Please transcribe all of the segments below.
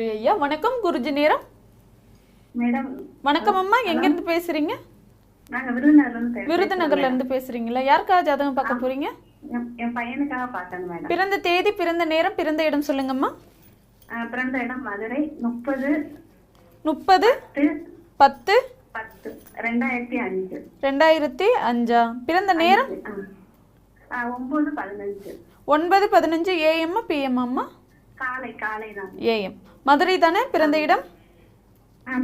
ஐயா வணக்கம். குருஜி நேரம். மேடம் வணக்கம் அம்மா. எங்க இருந்து பேசுறீங்க? நாங்க விருதுநகர்ல இருந்து விருதுநகர்ல இருந்து பேசுறீங்களா? யாருக்காக ஜாதகம் பார்க்க போறீங்க? என் பையனுக்காக பார்த்தேன் மேடம். பிறந்த தேதி, பிறந்த நேரம், பிறந்த இடம் சொல்லுங்கம்மா. பிறந்த இடம் மதுரை 30 10 2005. 2005. பிறந்த நேரம் 9:15 9:15 AM PM அம்மா. காலை தான். AM. மதுரை தானே? பிறந்த இடம்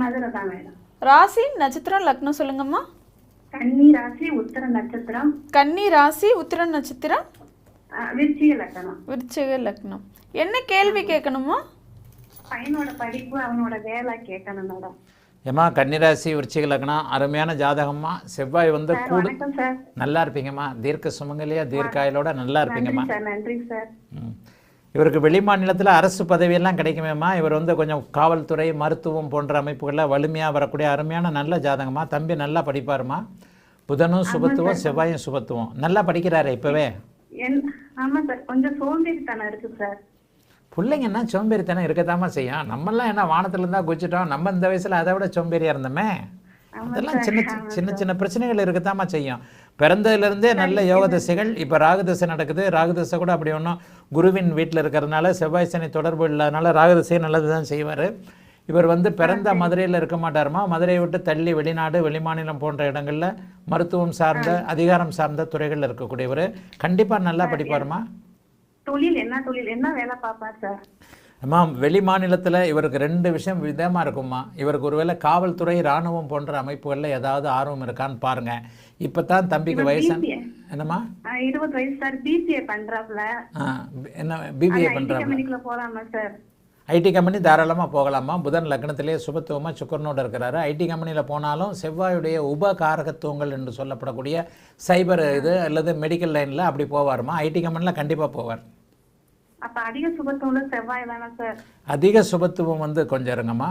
மதுரை தான் மேடம். ராசி நட்சத்திரம் லக்னம் சொல்லுங்கம்மா. கன்னி ராசி உத்திர நட்சத்திரம். கன்னி ராசி உத்திர நட்சத்திரம். விருச்சிக லக்னம். விருச்சிக லக்னம். என்ன கேள்வி கேட்கணுமா? பையனோட படிப்பு அவனோட வேலை கேட்கணும் மேடம். ஏம்மா கன்னிராசி விருச்சிக லக்னம் அருமையான ஜாதகம்மா. செவ்வாய் வந்து கூடு நல்லா இருப்பீங்கம்மா. தீர்க்க சுமங்கலியா தீர்க்காயலோட நல்லா இருப்பீங்கம்மா. நன்றி சார். இவருக்கு வெளி மாநிலத்தில் அரசு பதவியெல்லாம் கிடைக்குமேம்மா. இவர் வந்து கொஞ்சம் காவல்துறை மருத்துவம் போன்ற அமைப்புகளில் வலிமையாக வரக்கூடிய அருமையான நல்ல ஜாதகம்மா. தம்பி நல்லா படிப்பாருமா. புதனும் சுபத்துவம் செவ்வாயும் சுபத்துவம் நல்லா படிக்கிறாரு இப்போவே. ஆமா சார், கொஞ்சம் சோம்பேறித்தனம் இருக்கு சார். பிள்ளைங்கன்னா சோம்பேறித்தனம் இருக்கத்தாம்மா செய்யும். நம்மெல்லாம் என்ன வானத்துல இருந்தா குச்சிட்டோம். நம்ம இந்த வயசுல அதை விட சோம்பேறியா இருந்தோமே. அதெல்லாம் சின்ன சின்ன பிரச்சனைகள் இருக்கத்தாம்மா செய்யும். பிறந்ததுலேருந்தே நல்ல யோக திசைகள். இப்போ ராகுதசை நடக்குது. ராகுதசை கூட அப்படி ஒன்றும் குருவின் வீட்டில் இருக்கிறதுனால செவ்வாய் சனி தொடர்பு இல்லாதனால ராகுதசையை நல்லது தான் செய்வார். இவர் வந்து பிறந்த மதுரையில் இருக்க மாட்டாருமா. மதுரையை விட்டு தள்ளி வெளிநாடு வெளிமாநிலம் போன்ற இடங்களில் மருத்துவம் சார்ந்த அதிகாரம் சார்ந்த துறைகளில் இருக்கக்கூடியவர். கண்டிப்பாக நல்லா படிப்பாருமா. தொழில் என்ன வேலை பார்ப்பார் சார்? அம்மா வெளி மாநிலத்தில் இவருக்கு 2 விஷயம் விதமாக இருக்குமா. இவருக்கு ஒருவேளை காவல்துறை இராணுவம் போன்ற அமைப்புகளில் ஏதாவது ஆர்வம் இருக்கான்னு பாருங்க. இப்போ தான் தம்பிக்கு வயசு என்னம்மா? 20 வயசு சார். பிசிஏ பண்றாப்ல. என்ன பிபிஏ பண்றாப்ல? போலாமா சார்? ஐடி கம்பெனி தாராளமாக போகலாமா. புதன் லக்னத்திலேயே சுபத்துவமாக சுக்கரனோடு இருக்கிறாரு. ஐடி கம்பெனியில் போனாலும் செவ்வாயுடைய உப காரகத்துவங்கள் என்று சொல்லப்படக்கூடிய சைபர் இது அல்லது மெடிக்கல் லைனில் அப்படி போவாருமா. ஐடி கம்பெனியில் கண்டிப்பாக போவார். அப்ப அதிக சுபத்துவம் செவ்வாய் தானே சார்? அதிக சுபத்துவம் வந்து கொஞ்சம் இருங்கம்மா.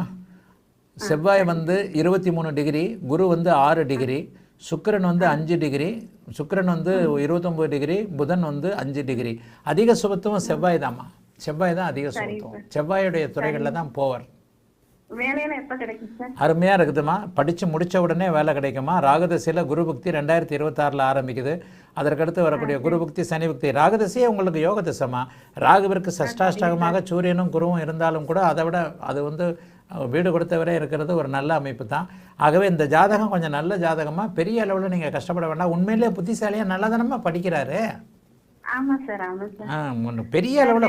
செவ்வாய் வந்து 23 டிகிரி, குரு வந்து 6 டிகிரி, சுக்கிரன் வந்து 5 டிகிரி, சுக்கிரன் வந்து 29 டிகிரி, புதன் வந்து 5 டிகிரி. அதிக சுபத்துவம் செவ்வாய் தாம்மா. செவ்வாய் தான் அதிக சுபத்துவம். செவ்வாயுடைய துறைகளில் தான் போவார். வேலையெல்லாம் எப்போ கிடைக்கும் சார்? அருமையாக இருக்குதுமா. படித்து முடித்த உடனே வேலை கிடைக்குமா. ராகுதசையில் குருபக்தி 2026 ஆரம்பிக்குது. அதற்கடுத்து வரக்கூடிய குருபக்தி சனி பக்தி. ராகுதசையே உங்களுக்கு யோக திசைமா. ராகுவிற்கு சஷ்டாஷ்டகமாக சூரியனும் குருவும் இருந்தாலும் கூட அதை விட அது வந்து வீடு கொடுத்தவரே இருக்கிறது ஒரு நல்ல அமைப்பு தான். ஆகவே இந்த ஜாதகம் கொஞ்சம் நல்ல ஜாதகமாக. பெரிய அளவில் நீங்கள் கஷ்டப்பட வேண்டாம். உண்மையிலே புத்திசாலியாக நல்லதனமாக படிக்கிறாரு. ஆமா சார், ஆமா சார். பெரிய அளவில்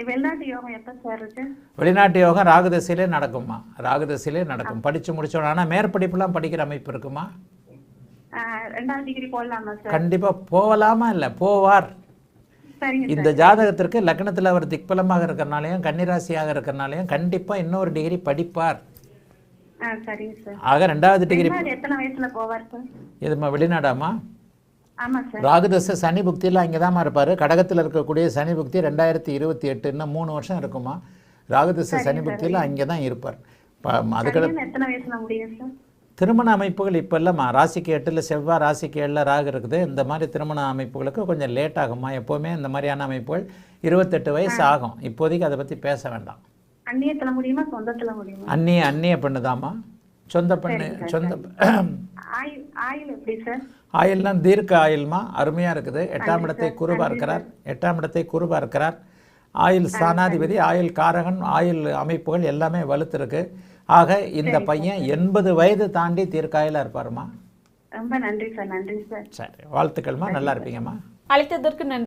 வெளிநாட்டு யோகம் எப்போ சார் இருக்கு? வெளிநாட்டு யோகம் ராகுதசையிலே நடக்குமா. ராகுதசையிலே நடக்கும். படித்து முடிச்சோம். ஆனால் மேற்படிப்புலாம் படிக்கிற அமைப்பு இருக்குமா. 2வது டிகிரி போடலாமா சார்? கண்டிப்பாக போகலாமா இல்லை போவார். இந்த ஜாதகத்திற்கு லக்னத்தில் அவர் திக்பலமாக இருக்கிறனாலையும் கன்னிராசியாக இருக்கிறனாலையும் கண்டிப்பாக இன்னொரு டிகிரி படிப்பார். ஆக 2வது டிகிரி. எத்தனை வயசுல போவார் சார்? இதுமா வெளிநாடாமா. ஆமா சார். ராகுதசை சனி புக்தியில் அங்கே தான் இருப்பார். கடகத்தில் இருக்கக்கூடிய சனி புக்தி 2028 இன்னும் 3 வருஷம் இருக்குமா. ராகுதசை சனி புக்தியில் அங்கே தான் இருப்பார். அதுக்கடுத்து எத்தனை வயசுல முடியும் சார்? திருமண அமைப்புகள் இப்போ இல்லைம்மா. ராசிக்கு 8ல் செவ்வாய், ராசிக்கு 7ல் ராகு இருக்குது. இந்த மாதிரி திருமண அமைப்புகளுக்கு கொஞ்சம் லேட் ஆகுமா. எப்போவுமே இந்த மாதிரியான அமைப்புகள் 28 வயசு ஆகும். இப்போதைக்கு அதை பற்றி பேச வேண்டாம். அந்நியத்தில் முடியுமா சொந்தத்தில் முடியுமா? அந்நிய பெண்ணுதாம்மா. சொந்த பெண்ணு சொந்த ஆயில் எப்படி சார்? ஆயில்னால் தீர்க்க ஆயில்மா. அருமையாக இருக்குது. 8ஆம் இடத்தை குரு பார்க்கிறார். ஆயில் ஸ்தானாதிபதி, ஆயில் காரகன், ஆயில் அமைப்புகள் எல்லாமே வலுத்திருக்கு. ஆக இந்த பையன் 80 வயது தாண்டி தீர்க்காயில இருப்பாருமா. ரொம்ப நன்றி சார். நன்றி சார். சரி, வாழ்த்துக்கள்மா. நல்லா இருப்பீங்கம்மா. அழைத்ததற்கு நன்றி.